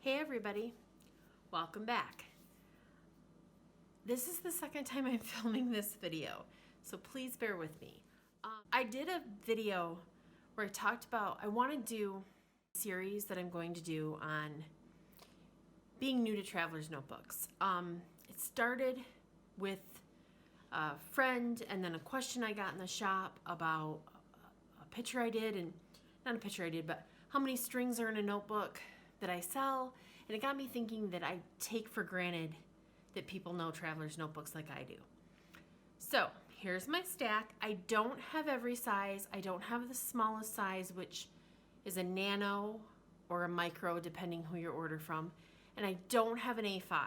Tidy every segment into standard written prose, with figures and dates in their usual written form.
Hey everybody, welcome back. This is the second time I'm filming this video, so please bear with me. I did a video where I talked about, I want to do a series that I'm going to do on being new to Traveler's Notebooks. It started with a friend and then a question I got in the shop about a picture I did, and not a picture I did, but how many strings are in a notebook that I sell, and it got me thinking that I take for granted that people know Traveler's Notebooks like I do. So here's my stack. I don't have every size. I don't have the smallest size, which is a nano or a micro, depending who you order from. And I don't have an A5.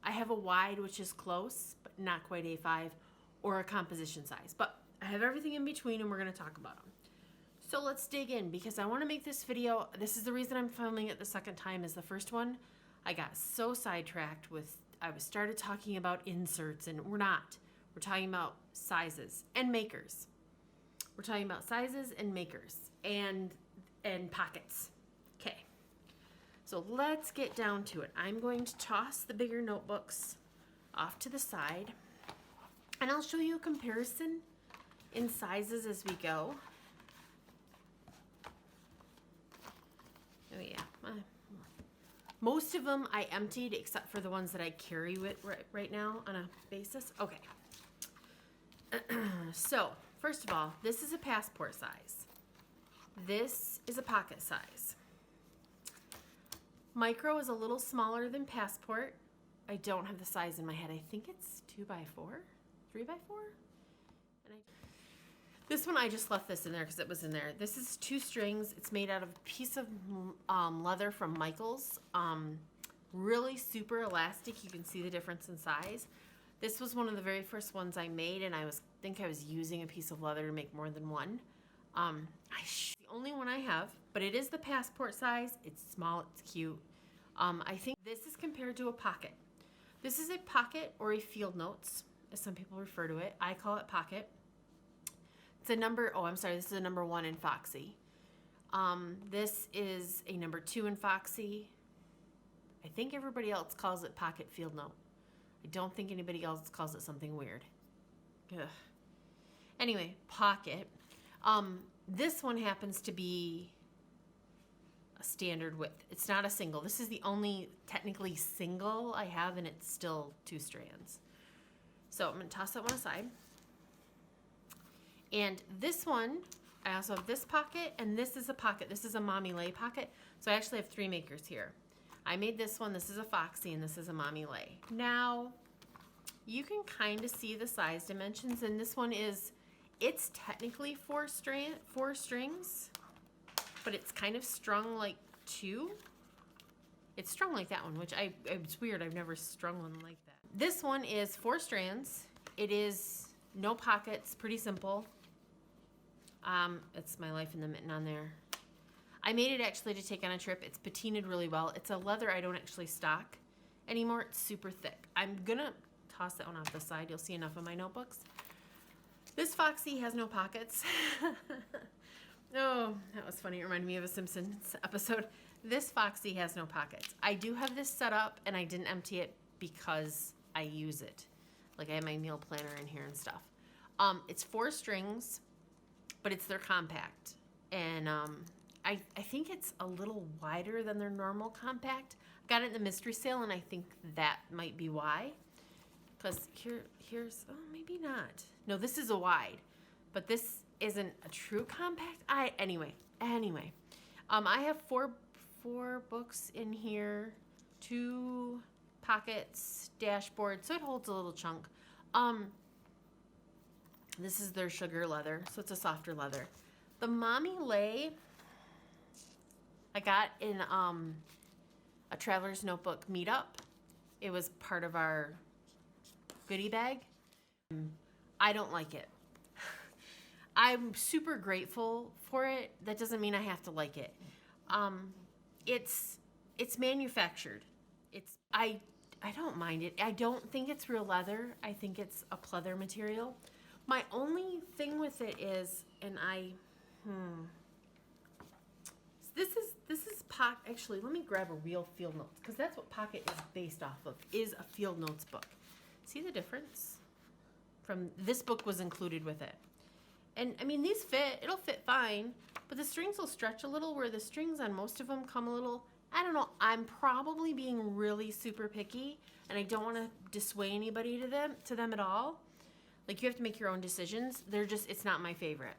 I have a wide, which is close, but not quite A5, or a composition size. But I have everything in between, and we're going to talk about them. So let's dig in, because I want to make this video. This is the reason I'm filming it the second time. Is the first one I got so sidetracked with, I was started talking about inserts, and we're not. We're talking about sizes and makers. We're talking about sizes and makers and pockets. Okay, so let's get down to it. I'm going to toss the bigger notebooks off to the side, and I'll show you a comparison in sizes as we go. Oh yeah, most of them I emptied except for the ones that I carry with right now on a basis. Okay, so first of all, this is a passport size. This is a pocket size. Micro is a little smaller than passport. I don't have the size in my head. I think it's 2x4, 3x4. This one, I just left this in there because it was in there. This is 2 strings. It's made out of a piece of leather from Michaels. Really super elastic. You can see the difference in size. This was one of the very first ones I made, and I think I was using a piece of leather to make more than one. It's the only one I have, but it is the passport size. It's small. It's cute. I think this is compared to a pocket. This is a pocket or a field notes, as some people refer to it. I call it pocket. It's a number, this is a number 1 in Foxy. This is a number 2 in Foxy. I think everybody else calls it pocket field note. I don't think anybody else calls it something weird. Ugh. Anyway, pocket. This one happens to be a standard width. It's not a single. This is the only technically single I have, and it's still 2 strands. So I'm going to toss that one aside. And this one, I also have this pocket, and this is a pocket. This is a Mommy Lay pocket. So I actually have 3 makers here. I made this one. This is a Foxy, and this is a Mommy Lay. Now, you can kind of see the size dimensions, and this one it's technically 4 strings, but it's kind of strung like 2. It's strung like that one, which it's weird. I've never strung one like that. This one is 4 strands. It is no pockets, pretty simple. It's my life in the mitten on there. I made it actually to take on a trip. It's patinaed really well. It's a leather I don't actually stock anymore. It's super thick. I'm gonna toss that one off the side. You'll see enough of my notebooks. This Foxy has no pockets. Oh, that was funny. It reminded me of a Simpsons episode. This Foxy has no pockets. I do have this set up, and I didn't empty it because I use it. Like, I have my meal planner in here and stuff. It's 4 strings, but it's their compact. And I think it's a little wider than their normal compact. I got it in the mystery sale, and I think that might be why. Because here's, oh, maybe not. No, this is a wide, but this isn't a true compact. Anyway. I have 4 books in here, 2 pockets, dashboard, so it holds a little chunk. This is their sugar leather, so it's a softer leather. The Mommy Lay I got in a Traveler's Notebook meetup. It was part of our goodie bag. I don't like it. I'm super grateful for it. That doesn't mean I have to like it. It's manufactured. I don't mind it. I don't think it's real leather. I think it's a pleather material. My only thing with it is, and Actually, let me grab a real field notes, because that's what Pocket is based off of, is a field notes book. See the difference? From this book was included with it. And I mean, these fit, it'll fit fine, but the strings will stretch a little, where the strings on most of them come a little, I don't know, I'm probably being really super picky, and I don't want to dissuade anybody to them at all. Like, you have to make your own decisions. It's not my favorite.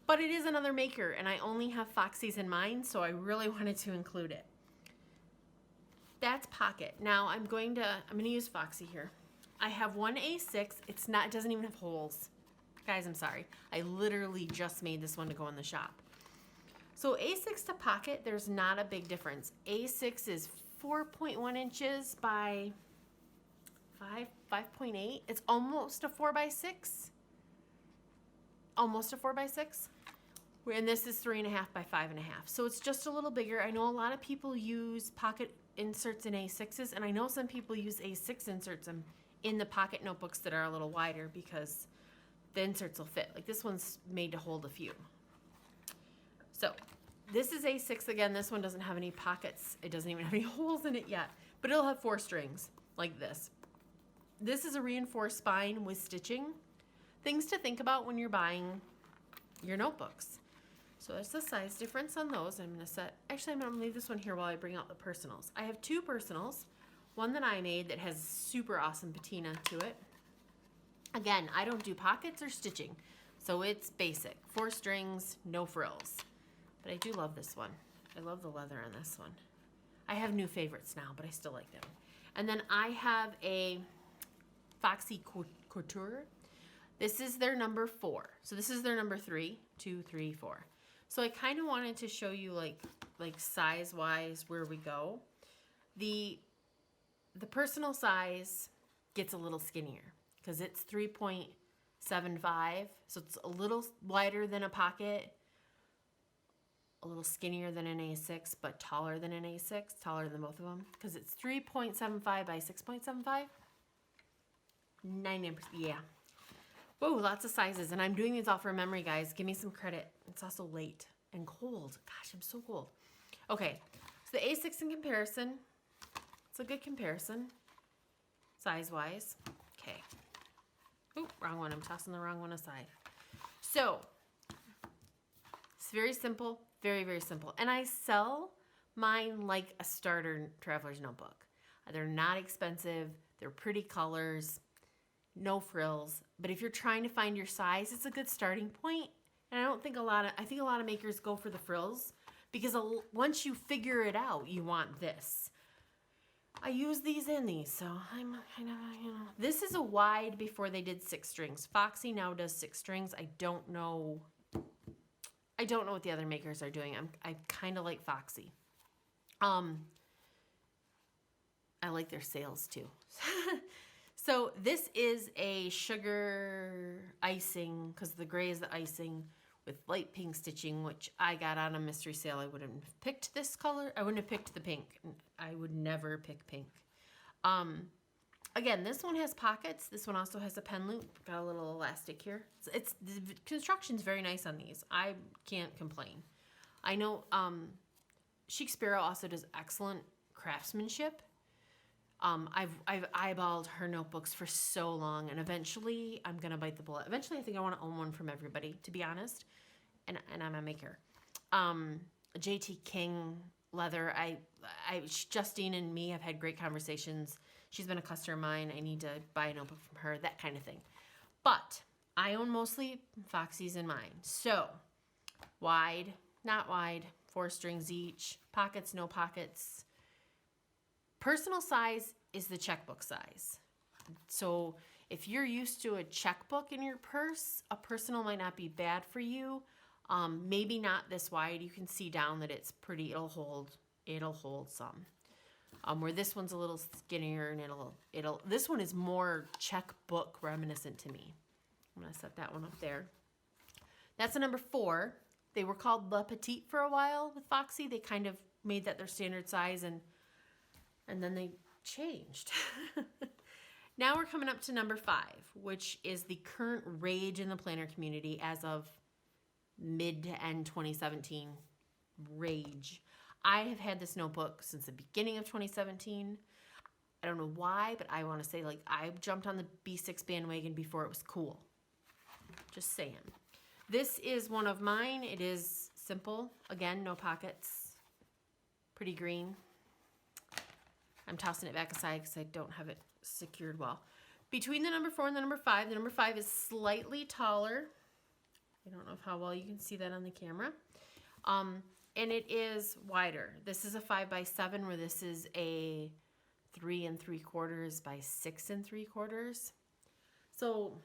But it is another maker, and I only have Foxy's in mind, so I really wanted to include it. That's Pocket. Now I'm going to use Foxy here. I have one A6. It doesn't even have holes. Guys, I'm sorry. I literally just made this one to go in the shop. So A6 to Pocket, there's not a big difference. A6 is 4.1 inches by 5.8. It's almost a 4x6. Almost a 4x6. And this is 3.5 by 5.5. So it's just a little bigger. I know a lot of people use Pocket inserts in A6s, and I know some people use A6 inserts in the Pocket notebooks that are a little wider, because the inserts will fit. Like, this one's made to hold a few. So this is A6 again. This one doesn't have any pockets. It doesn't even have any holes in it yet, but it'll have 4 strings like this. This is a reinforced spine with stitching. Things to think about when you're buying your notebooks. So there's the size difference on those. I'm gonna leave this one here while I bring out the personals. I have 2 personals. One that I made that has super awesome patina to it. Again, I don't do pockets or stitching, so it's basic. 4 strings, no frills. But I do love this one. I love the leather on this one. I have new favorites now, but I still like them. And then I have a Foxy Couture. This is their number 4. So this is their number 3, 2, 3, 4. So I kind of wanted to show you like size-wise where we go. The personal size gets a little skinnier because it's 3.75. So it's a little wider than a Pocket, a little skinnier than an A6, but taller than an A6, taller than both of them, because it's 3.75 by 6.75. 9%, yeah. Whoa, lots of sizes, and I'm doing these all from memory, guys. Give me some credit. It's also late and cold. Gosh, I'm so cold. Okay, so the A6 in comparison, it's a good comparison, size-wise. Okay. Oop, wrong one. I'm tossing the wrong one aside. So, it's very simple, very, very simple. And I sell mine like a starter traveler's notebook. They're not expensive. They're pretty colors. No frills, but if you're trying to find your size, it's a good starting point. And I think a lot of makers go for the frills, because once you figure it out, you want this. I use these in these, so I'm kind of, this is a wide before they did 6 strings. Foxy now does 6 strings. I don't know what the other makers are doing. I kind of like Foxy. I like their sales too. So this is a sugar icing, because the gray is the icing, with light pink stitching, which I got on a mystery sale. I wouldn't have picked this color. I wouldn't have picked the pink. I would never pick pink. Again, this one has pockets. This one also has a pen loop. Got a little elastic here. The construction's very nice on these. I can't complain. I know Chic Sparrow also does excellent craftsmanship. I've eyeballed her notebooks for so long, and eventually I'm gonna bite the bullet. Eventually, I think I want to own one from everybody, to be honest. And I'm a maker. JT King leather. Justine and me have had great conversations. She's been a customer of mine. I need to buy a notebook from her, that kind of thing. But I own mostly Foxy's in mine. So wide, not wide, 4 strings each, pockets, no pockets. Personal size is the checkbook size. So if you're used to a checkbook in your purse, a personal might not be bad for you. Maybe not this wide. You can see down that it's pretty, it'll hold some. Where this one's a little skinnier, and this one is more checkbook reminiscent to me. I'm gonna set that one up there. That's a number 4. They were called La Petite for a while with Foxy. They kind of made that their standard size, and then they changed. Now we're coming up to number 5, which is the current rage in the planner community as of mid to end 2017. rage. I have had this notebook since the beginning of 2017. I don't know why, but I want to say like I jumped on the B6 bandwagon before it was cool. Just saying. This is one of mine. It is simple. Again, no pockets. Pretty green. I'm tossing it back aside because I don't have it secured well. Between the number 4 and the number 5 is slightly taller. I don't know how well you can see that on the camera. And it is wider. This is a 5x7 where this is a 3 3/4 by 6 3/4. So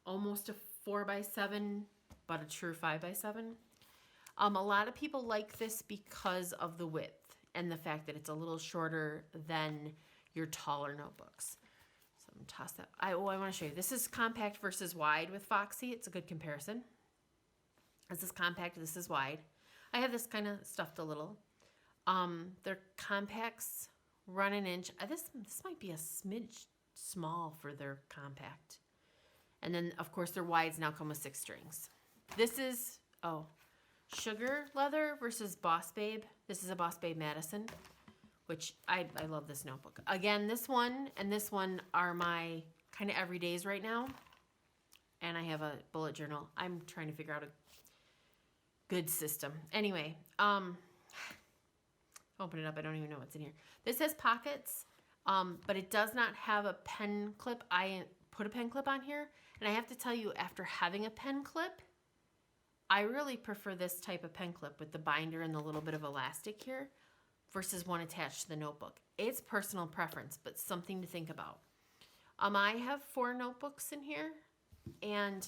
almost a 4x7, but a true 5x7. A lot of people like this because of the width and the fact that it's a little shorter than your taller notebooks. So I'm gonna toss that. I want to show you. This is compact versus wide with Foxy. It's a good comparison. This is compact, this is wide. I have this kind of stuffed a little. Their compacts run an inch. This might be a smidge small for their compact. And then, of course, their wides now come with 6 strings. This is, Sugar Leather versus Boss Babe. This is a Boss Babe Madison, which I love this notebook. Again, this one and this one are my kind of everydays right now. And I have a bullet journal. I'm trying to figure out a good system. Anyway, open it up. I don't even know what's in here. This has pockets, but it does not have a pen clip. I put a pen clip on here, and I have to tell you, after having a pen clip, I really prefer this type of pen clip with the binder and the little bit of elastic here versus one attached to the notebook. It's personal preference, but something to think about. I have 4 notebooks in here, and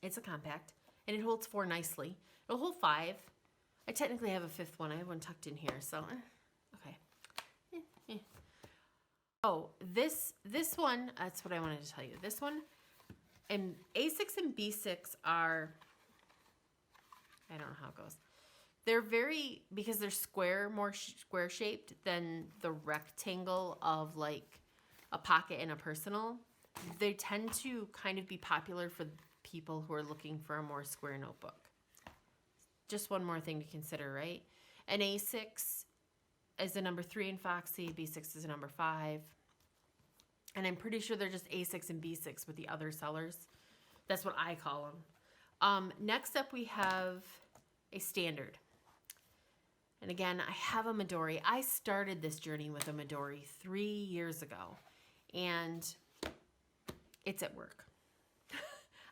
it's a compact, and it holds 4 nicely. It'll hold 5. I technically have a 5th one. I have one tucked in here, so okay. Oh, this one, that's what I wanted to tell you. This one, and A6 and B6 are, I don't know how it goes. They're very, because they're square, more square shaped than the rectangle of like a pocket and a personal. They tend to kind of be popular for people who are looking for a more square notebook. Just one more thing to consider, right? An A6 is a number 3 in Foxy, B6 is a number 5. And I'm pretty sure they're just A6 and B6 with the other sellers. That's what I call them. Next up we have a standard. And again, I have a Midori. I started this journey with a Midori 3 years ago. And it's at work.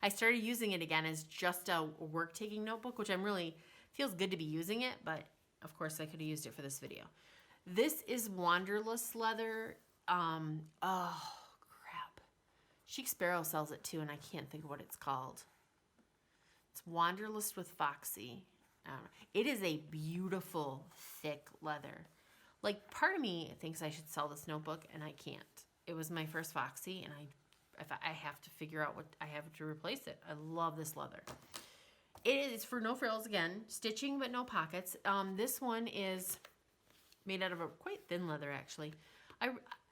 I started using it again as just a work-taking notebook, which I'm really, feels good to be using it, but of course I could have used it for this video. This is Wanderlust leather. Oh, crap. Chic Sparrow sells it too, and I can't think of what it's called. It's Wanderlust with Foxy. I don't know. It is a beautiful, thick leather. Like, part of me thinks I should sell this notebook, and I can't. It was my first Foxy, and I have to figure out what I have to replace it. I love this leather. It is for no frills, again, stitching but no pockets. This one is made out of a quite thin leather, actually.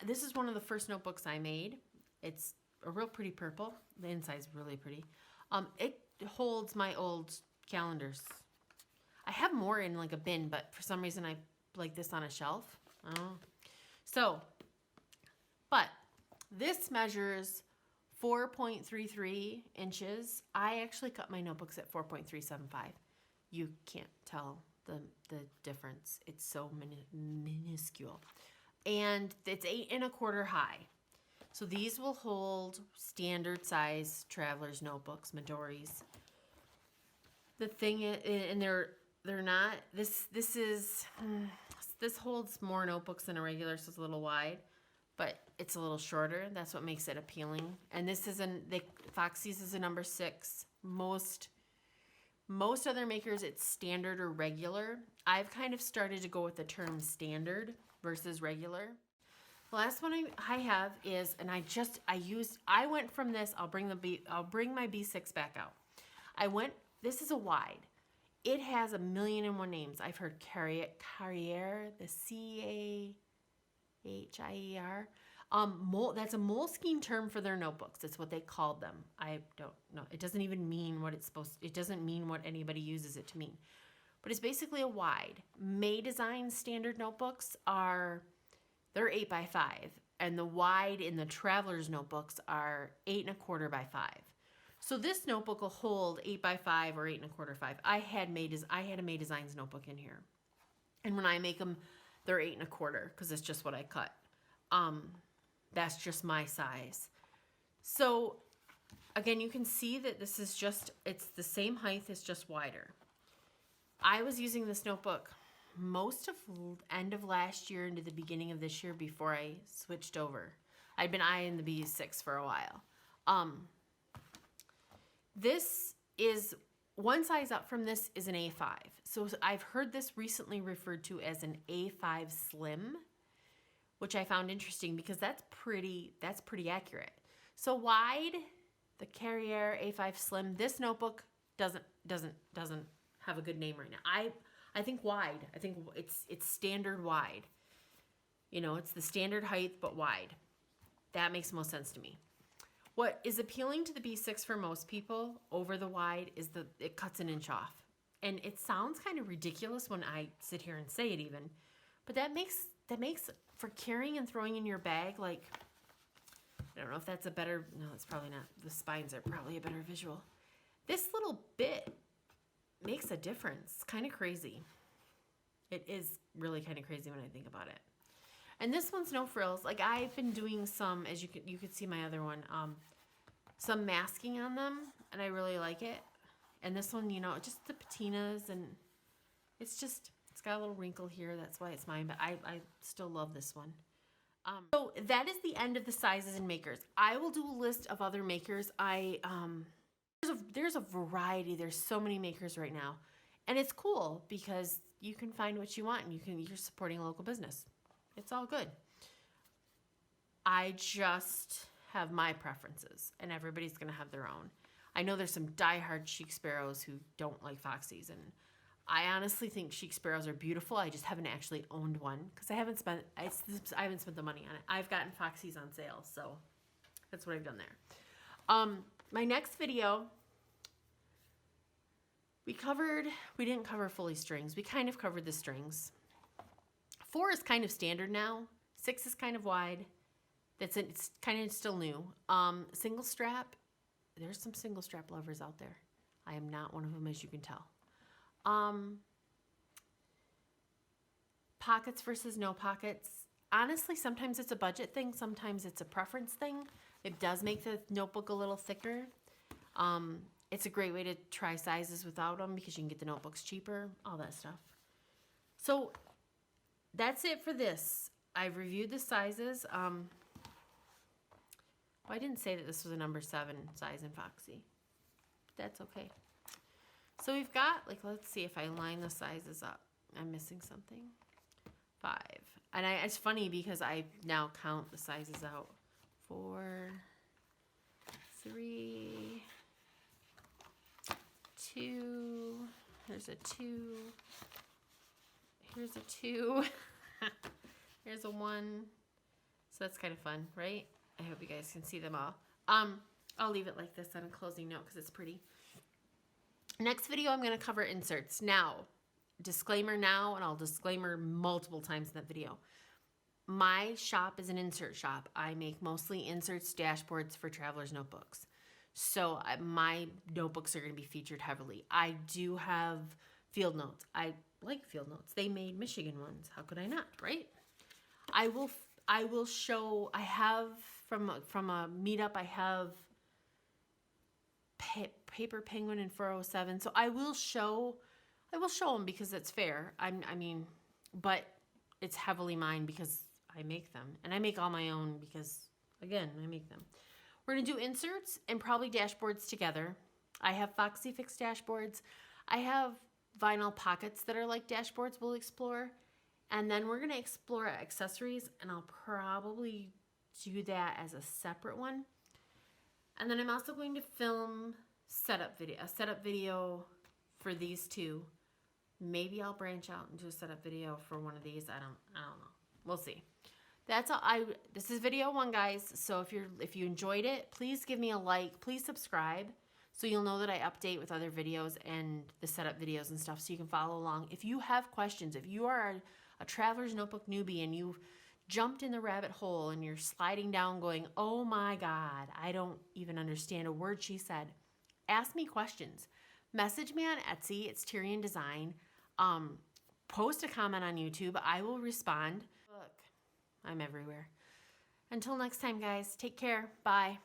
This is one of the first notebooks I made. It's a real pretty purple. The inside's really pretty. It holds my old calendars. I have more in like a bin, but for some reason I like this on a shelf. So, but this measures 4.33 inches. I actually cut my notebooks at 4.375. You can't tell the difference. It's so minuscule. And it's 8 1/4 high. So these will hold standard size traveler's notebooks, Midoris. The thing is, and they're not, this holds more notebooks than a regular, so it's a little wide, but it's a little shorter. That's what makes it appealing. And this is Foxy's is a number 6. Most other makers, it's standard or regular. I've kind of started to go with the term standard versus regular. The last one I have is, and I went from this, I'll bring my B6 back out. This is a wide. It has 1,000,001 names. I've heard Carrier, the Cahier. That's a Moleskine term for their notebooks. That's what they called them. I don't know. It doesn't even mean what it's supposed to, it doesn't mean what anybody uses it to mean. but it's basically a wide. May Design standard notebooks they're 8x5, and the wide in the Traveler's notebooks are 8.25 by 5. So this notebook will hold 8x5 or 8.25 5. I had a May Designs notebook in here, and when I make them, they're 8.25 because it's just what I cut. That's just my size. So again, you can see that this is it's the same height, it's just wider. I was using this notebook most of end of last year into the beginning of this year before I switched over. I'd been eyeing the B6 for a while. This is one size up from this is an A5. So I've heard this recently referred to as an A5 Slim, which I found interesting because that's pretty accurate. So wide, the Carrier A5 Slim. This notebook doesn't have a good name right now. I think wide. I think it's standard wide. You know, it's the standard height but wide. That makes most sense to me. What is appealing to the B6 for most people over the wide is it cuts an inch off. And it sounds kind of ridiculous when I sit here and say it even, but that makes for carrying and throwing in your bag, like, I don't know if that's no, it's probably not. The spines are probably a better visual. This little bit makes a difference. Kind of crazy. It is really kind of crazy when I think about it. And this one's no frills. Like, I've been doing some, as you could see my other one, some masking on them, and I really like it. And this one, you know, just the patinas, and it's got a little wrinkle here. That's why it's mine, but I still love this one. So that is the end of the sizes and makers. I will do a list of other makers. There's a variety. There's so many makers right now, and it's cool because you can find what you want, and you're supporting a local business. It's all good. I just have my preferences, and everybody's gonna have their own. I know there's some diehard Chic Sparrows who don't like Foxys, and I honestly think Chic Sparrows are beautiful. I just haven't actually owned one because I haven't spent the money on it. I've gotten Foxys on sale, so that's what I've done there. My next video, we didn't cover fully strings. We kind of covered the strings. 4 is kind of standard now. 6 is kind of wide. It's kind of still new. Single strap. There's some single strap lovers out there. I am not one of them, as you can tell. Pockets versus no pockets. Honestly, sometimes it's a budget thing. Sometimes it's a preference thing. It does make the notebook a little thicker. It's a great way to try sizes without them because you can get the notebooks cheaper, all that stuff. So that's it for this. I've reviewed the sizes. I didn't say that this was a number 7 size in Foxy. That's okay. So we've got, let's see if I line the sizes up. I'm missing something. 5. And it's funny because I now count the sizes out. 4, 3, 2. There's a 2. Here's a 2. Here's a 1. So that's kind of fun, right? I hope you guys can see them all. I'll leave it like this on a closing note because it's pretty. Next video, I'm going to cover inserts. Now, disclaimer now, and I'll disclaimer multiple times in that video. My shop is an insert shop. I make mostly inserts, dashboards for travelers' notebooks. So my notebooks are going to be featured heavily. I do have field notes. I like field notes. They made Michigan ones. How could I not, right? I will show, I have from a meetup, I have Paper Penguin and 407. So I will show them because it's fair. But it's heavily mine because I make them. And I make all my own because, again, I make them. We're going to do inserts and probably dashboards together. I have FoxyFix dashboards. I have vinyl pockets that are like dashboards we'll explore. And then we're going to explore accessories, and I'll probably do that as a separate one. And then I'm also going to film a setup video for these two. Maybe I'll branch out and do a setup video for one of these. I don't know. We'll see. That's all. This is video 1, guys. So if you enjoyed it, please give me a like. Please subscribe So you'll know that I update with other videos and the setup videos and stuff, so you can follow along. If you have questions, if you are a Traveler's Notebook newbie and you've jumped in the rabbit hole and you're sliding down going, oh my God, I don't even understand a word she said, ask me questions. Message me on Etsy, it's Tyrian Design. Post a comment on YouTube, I will respond. Look, I'm everywhere. Until next time, guys, take care. Bye.